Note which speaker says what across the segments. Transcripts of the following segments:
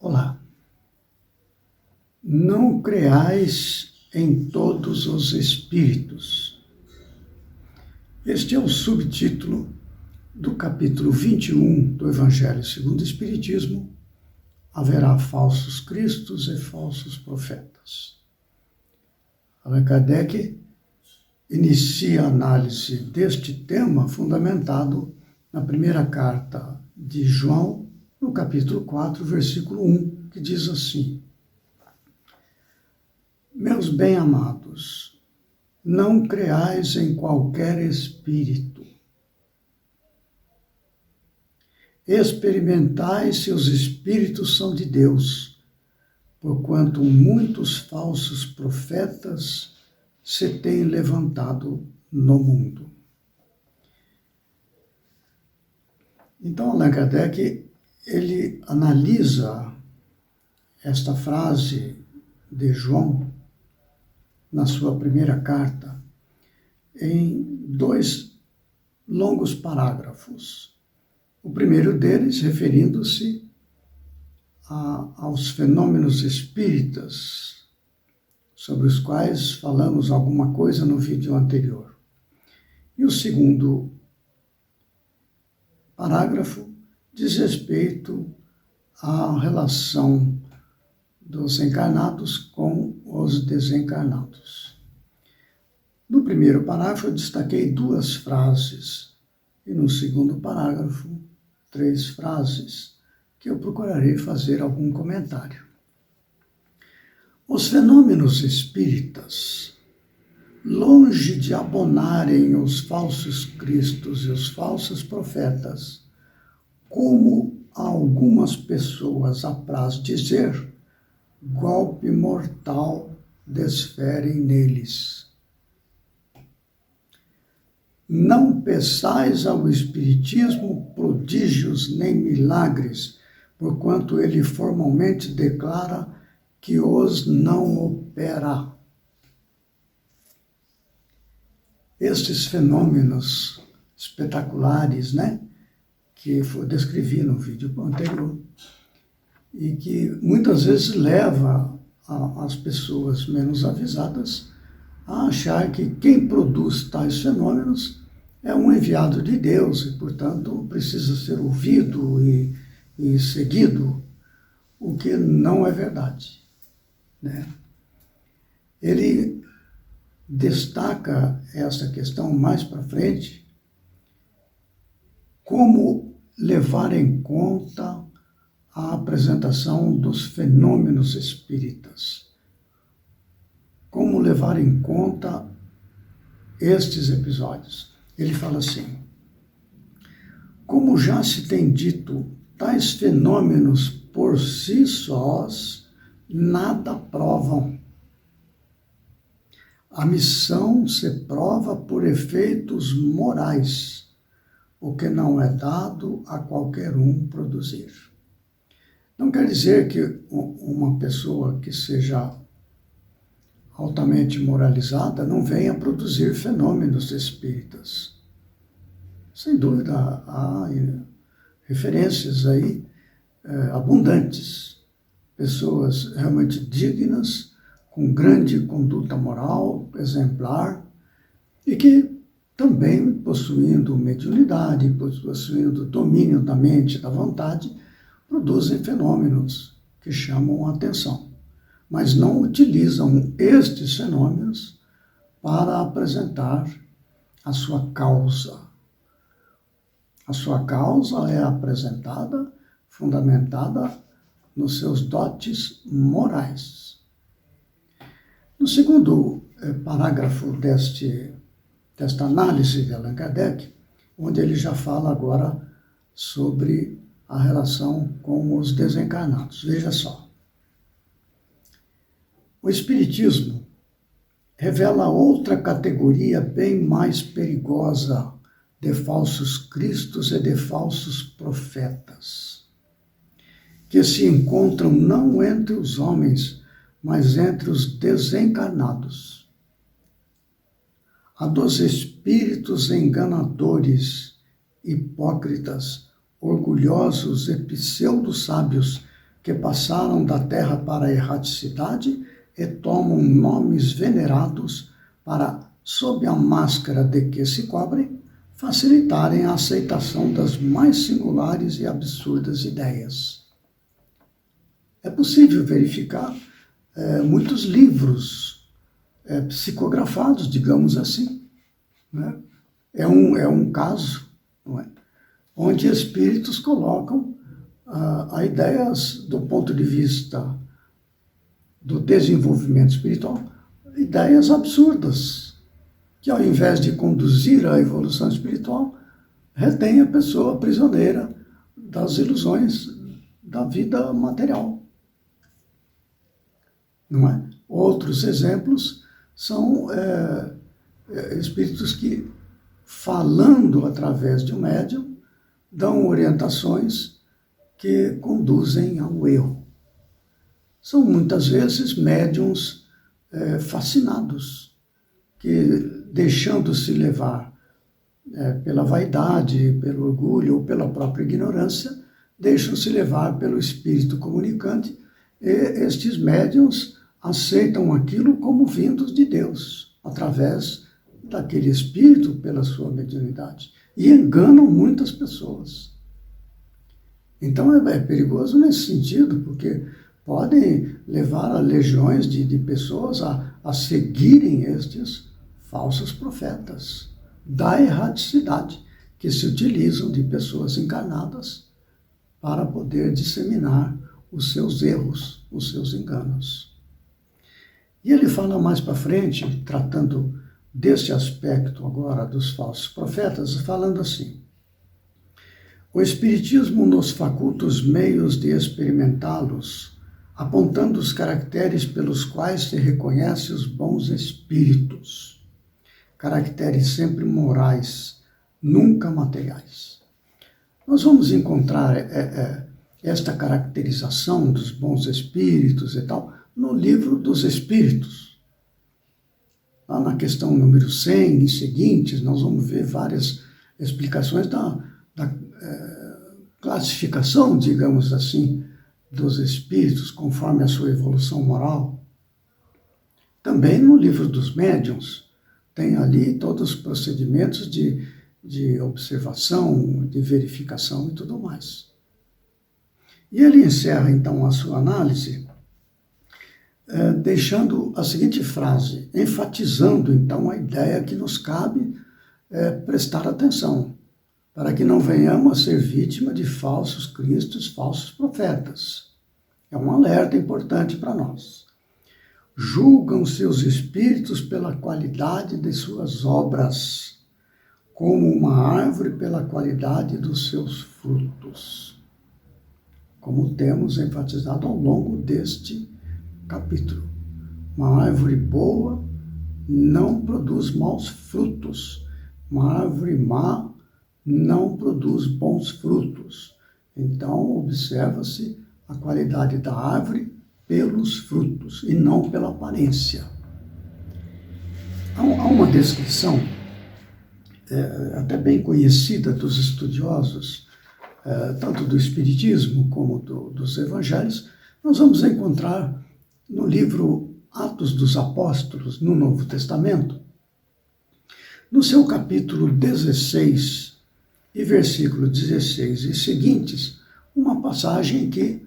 Speaker 1: Olá. Não creais em todos os espíritos. Este é o subtítulo do capítulo 21 do Evangelho segundo o Espiritismo. Haverá falsos cristos e falsos profetas. Allan Kardec inicia a análise deste tema fundamentado na primeira carta de João, no capítulo 4, versículo 1, que diz assim: Meus bem-amados, não creais em qualquer espírito. Experimentai se os espíritos são de Deus, porquanto muitos falsos profetas se têm levantado no mundo. Então, Allan Kardec, ele analisa esta frase de João na sua primeira carta em 2 longos parágrafos. O primeiro deles referindo-se aos fenômenos espíritas, sobre os quais falamos alguma coisa no vídeo anterior. E o segundo parágrafo diz respeito à relação dos encarnados com os desencarnados. No primeiro parágrafo, eu destaquei 2 frases, e no segundo parágrafo, 3 frases, que eu procurarei fazer algum comentário. Os fenômenos espíritas, longe de abonarem os falsos cristos e os falsos profetas, como a algumas pessoas apraz dizer, golpe mortal desferem neles. Não peçais ao Espiritismo prodígios nem milagres, porquanto ele formalmente declara que os não opera. Estes fenômenos espetaculares, que eu descrevi no vídeo anterior, e que muitas vezes leva as pessoas menos avisadas a achar que quem produz tais fenômenos é um enviado de Deus e, portanto, precisa ser ouvido e seguido, o que não é verdade. Ele destaca essa questão mais para frente, como levar em conta a apresentação dos fenômenos espíritas. Como levar em conta estes episódios? Ele fala assim: como já se tem dito, tais fenômenos por si sós nada provam. A missão se prova por efeitos morais, o que não é dado a qualquer um produzir. Não quer dizer que uma pessoa que seja altamente moralizada não venha produzir fenômenos espíritas. Sem dúvida, há referências aí abundantes. Pessoas realmente dignas, com grande conduta moral, exemplar, e que também, possuindo mediunidade, possuindo domínio da mente e da vontade, produzem fenômenos que chamam a atenção, mas não utilizam estes fenômenos para apresentar a sua causa. A sua causa é apresentada, fundamentada nos seus dotes morais. No segundo parágrafo desta análise de Allan Kardec, onde ele já fala agora sobre a relação com os desencarnados. Veja só. O Espiritismo revela outra categoria bem mais perigosa de falsos cristos e de falsos profetas, que se encontram não entre os homens, mas entre os desencarnados. A dos espíritos enganadores, hipócritas, orgulhosos e pseudo-sábios, que passaram da terra para a erraticidade e tomam nomes venerados para, sob a máscara de que se cobrem, facilitarem a aceitação das mais singulares e absurdas ideias. É possível verificar muitos livros psicografados, digamos assim, né? É um caso, não é? Onde espíritos colocam a ideias do ponto de vista do desenvolvimento espiritual, ideias absurdas, que ao invés de conduzir à evolução espiritual, retém a pessoa prisioneira das ilusões da vida material. Não é? Outros exemplos são espíritos que, falando através de um médium, dão orientações que conduzem ao erro. São muitas vezes médiuns fascinados, que, deixando-se levar pela vaidade, pelo orgulho ou pela própria ignorância, deixam-se levar pelo espírito comunicante, e estes médiuns aceitam aquilo como vindos de Deus, através daquele espírito, pela sua mediunidade, e enganam muitas pessoas. Então é perigoso nesse sentido, porque podem levar a legiões de pessoas a seguirem estes falsos profetas da erraticidade, que se utilizam de pessoas encarnadas para poder disseminar os seus erros, os seus enganos. E ele fala mais para frente, tratando deste aspecto agora dos falsos profetas, falando assim: o Espiritismo nos faculta os meios de experimentá-los, apontando os caracteres pelos quais se reconhece os bons espíritos, caracteres sempre morais, nunca materiais. Nós vamos encontrar esta caracterização dos bons espíritos e tal no Livro dos Espíritos. Lá na questão número 100 e seguintes, nós vamos ver várias explicações da classificação, digamos assim, dos espíritos, conforme a sua evolução moral. Também no Livro dos Médiuns, tem ali todos os procedimentos de observação, de verificação e tudo mais. E ele encerra, então, a sua análise deixando a seguinte frase, enfatizando, então, a ideia que nos cabe prestar atenção, para que não venhamos a ser vítima de falsos cristos, falsos profetas. É um alerta importante para nós. Julgam seus espíritos pela qualidade de suas obras, como uma árvore pela qualidade dos seus frutos, como temos enfatizado ao longo deste capítulo. Uma árvore boa não produz maus frutos, uma árvore má não produz bons frutos. Então, observa-se a qualidade da árvore pelos frutos e não pela aparência. Há uma descrição até bem conhecida dos estudiosos, tanto do Espiritismo como dos Evangelhos. Nós vamos encontrar no livro Atos dos Apóstolos, no Novo Testamento, no seu capítulo 16 e versículo 16 e seguintes, uma passagem em que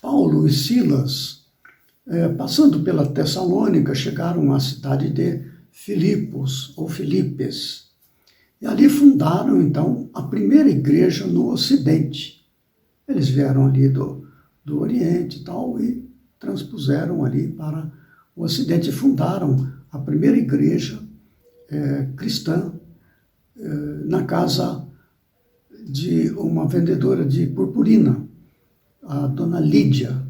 Speaker 1: Paulo e Silas, passando pela Tessalônica, chegaram à cidade de Filipos, ou Filipes, e ali fundaram, então, a primeira igreja no Ocidente. Eles vieram ali do Oriente e tal, e transpuseram ali para o Ocidente e fundaram a primeira igreja cristã na casa de uma vendedora de purpurina, a dona Lídia.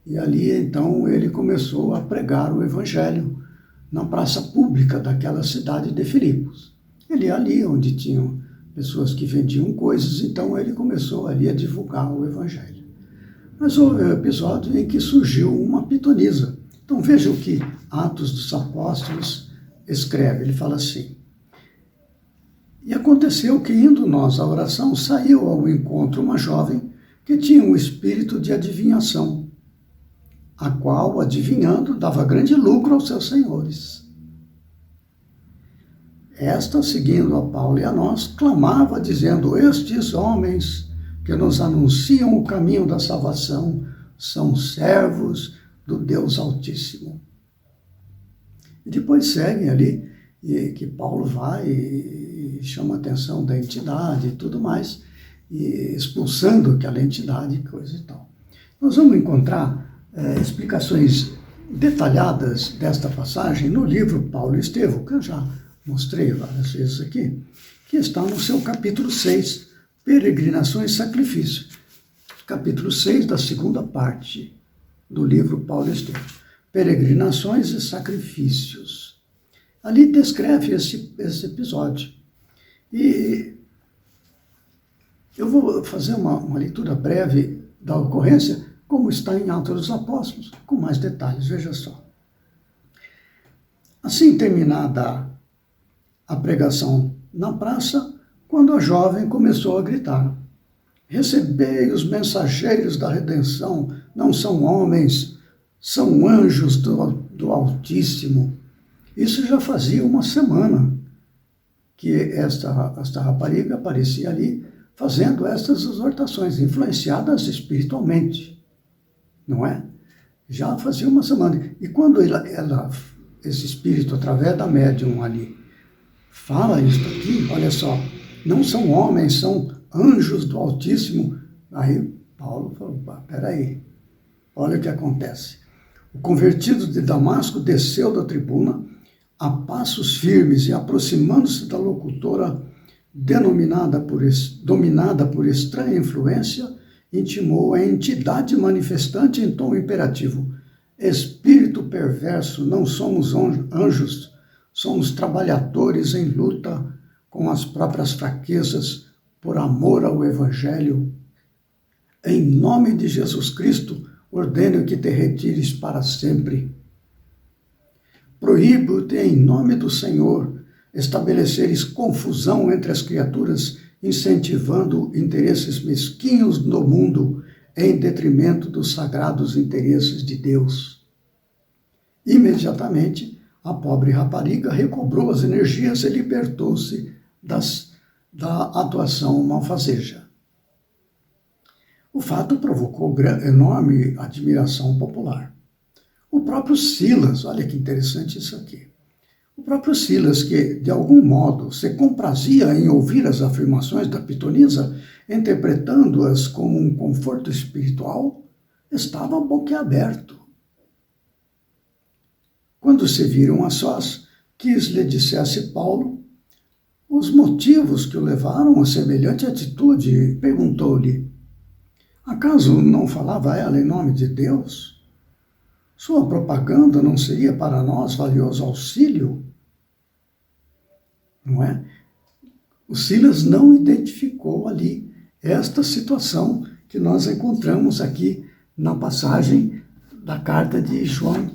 Speaker 1: E ali, então, ele começou a pregar o evangelho na praça pública daquela cidade de Filipos. Ele ali, onde tinham pessoas que vendiam coisas, então ele começou ali a divulgar o evangelho. Mas houve um episódio em que surgiu uma pitonisa. Então veja o que Atos dos Apóstolos escreve. Ele fala assim: e aconteceu que, indo nós à oração, saiu ao encontro uma jovem que que tinha um espírito de adivinhação, a qual, adivinhando, dava grande lucro aos seus senhores. Esta, seguindo a Paulo e a nós, clamava, dizendo: estes homens que nos anunciam o caminho da salvação são servos do Deus Altíssimo. E depois seguem ali, e que Paulo vai e chama a atenção da entidade e tudo mais, e expulsando aquela entidade e coisa e tal. Nós vamos encontrar explicações detalhadas desta passagem no livro Paulo e Estevão, que eu já mostrei várias vezes aqui, que está no seu capítulo 6, Peregrinações e Sacrifício. Capítulo 6 da segunda parte do livro Paulo e Estevão. Peregrinações e Sacrifícios. Ali descreve esse episódio. E eu vou fazer uma leitura breve da ocorrência, como está em Atos dos Apóstolos, com mais detalhes, veja só. Assim, terminada a pregação na praça, quando a jovem começou a gritar: recebei os mensageiros da redenção, não são homens, são anjos do Altíssimo. Isso já fazia uma semana que esta rapariga aparecia ali fazendo estas exortações, influenciadas espiritualmente, não é? Já fazia uma semana. E quando esse espírito, através da médium ali, fala isso aqui, olha só, não são homens, são anjos do Altíssimo. Aí Paulo falou: peraí, olha o que acontece. O convertido de Damasco desceu da tribuna a passos firmes e, aproximando-se da locutora, dominada por estranha influência, intimou a entidade manifestante em tom imperativo: espírito perverso, não somos anjos, somos trabalhadores em luta com as próprias fraquezas por amor ao Evangelho. Em nome de Jesus Cristo, ordeno que te retires para sempre. Proíbo-te, em nome do Senhor, estabeleceres confusão entre as criaturas, incentivando interesses mesquinhos no mundo em detrimento dos sagrados interesses de Deus. Imediatamente, a pobre rapariga recobrou as energias e libertou-se da atuação malfazeja. O fato provocou enorme admiração popular. O próprio Silas, olha que interessante isso aqui, o próprio Silas, que de algum modo se comprazia em ouvir as afirmações da pitonisa, interpretando-as como um conforto espiritual, estava boquiaberto. Quando se viram a sós, quis lhe dissesse Paulo os motivos que o levaram a semelhante atitude e perguntou-lhe: acaso não falava ela em nome de Deus? Sua propaganda não seria para nós valioso auxílio? Não é? O Silas não identificou ali esta situação que nós encontramos aqui na passagem da carta de João,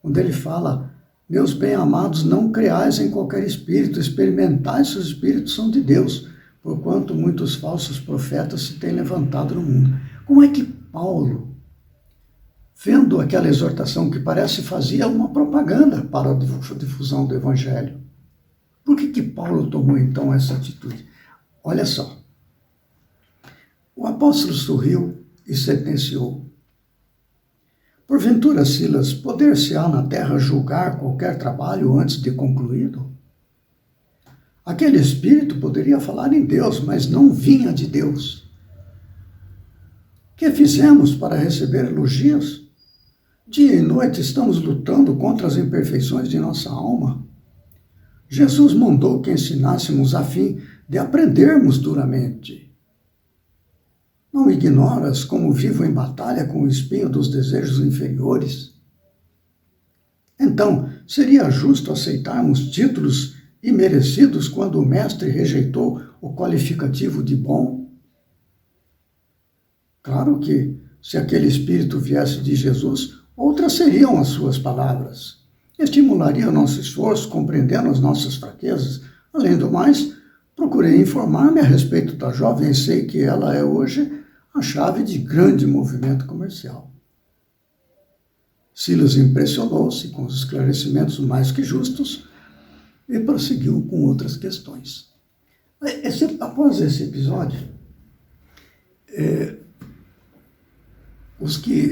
Speaker 1: onde ele fala: meus bem-amados, não creais em qualquer espírito, experimentai se os espíritos são de Deus, porquanto muitos falsos profetas se têm levantado no mundo. Como é que Paulo, vendo aquela exortação que parece fazia uma propaganda para a difusão do Evangelho, por que Paulo tomou então essa atitude? Olha só, o apóstolo sorriu e sentenciou: porventura, Silas, poder-se-á na terra julgar qualquer trabalho antes de concluído? Aquele espírito poderia falar em Deus, mas não vinha de Deus. Que fizemos para receber elogios? Dia e noite estamos lutando contra as imperfeições de nossa alma. Jesus mandou que ensinássemos a fim de aprendermos duramente. Não ignoras como vivo em batalha com o espinho dos desejos inferiores? Então, seria justo aceitarmos títulos imerecidos quando o mestre rejeitou o qualificativo de bom? Claro que, se aquele espírito viesse de Jesus, outras seriam as suas palavras. Estimularia o nosso esforço, compreendendo as nossas fraquezas. Além do mais, procurei informar-me a respeito da jovem e sei que ela é hoje a chave de grande movimento comercial. Silas impressionou-se com os esclarecimentos mais que justos e prosseguiu com outras questões. Após esse episódio, os que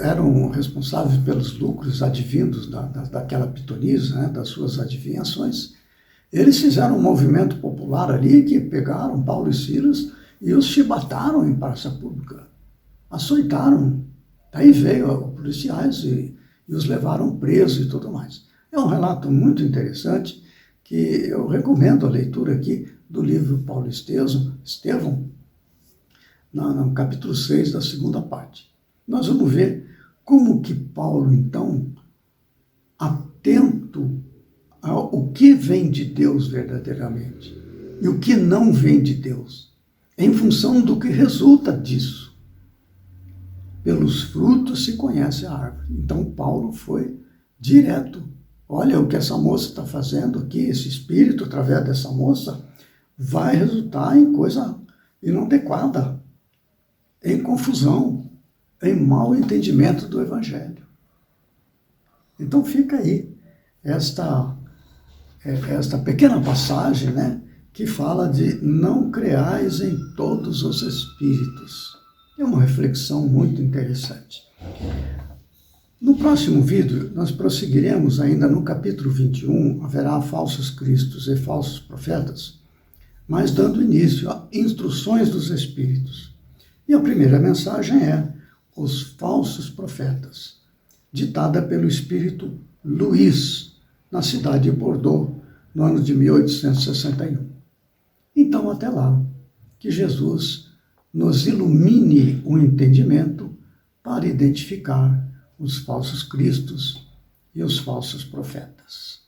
Speaker 1: eram responsáveis pelos lucros advindos daquela pitonisa, né, das suas adivinhações, eles fizeram um movimento popular ali que pegaram Paulo e Silas e os chibataram em praça pública, açoitaram. Daí veio os policiais e os levaram presos e tudo mais. É um relato muito interessante que eu recomendo a leitura aqui do livro Paulo Estevão, no capítulo 6 da segunda parte. Nós vamos ver como que Paulo, então, atento ao que vem de Deus verdadeiramente e o que não vem de Deus, em função do que resulta disso. Pelos frutos se conhece a árvore. Então Paulo foi direto. Olha o que essa moça está fazendo aqui, esse espírito, através dessa moça, vai resultar em coisa inadequada, em confusão, em mau entendimento do Evangelho. Então fica aí esta pequena passagem, né, que fala de não creais em todos os espíritos. É uma reflexão muito interessante. No próximo vídeo, nós prosseguiremos ainda no capítulo 21, haverá falsos cristos e falsos profetas, mas dando início a instruções dos espíritos. E a primeira mensagem é os falsos profetas, ditada pelo espírito Luís, na cidade de Bordeaux, no ano de 1861. Então, até lá, que Jesus nos ilumine o entendimento para identificar os falsos cristos e os falsos profetas.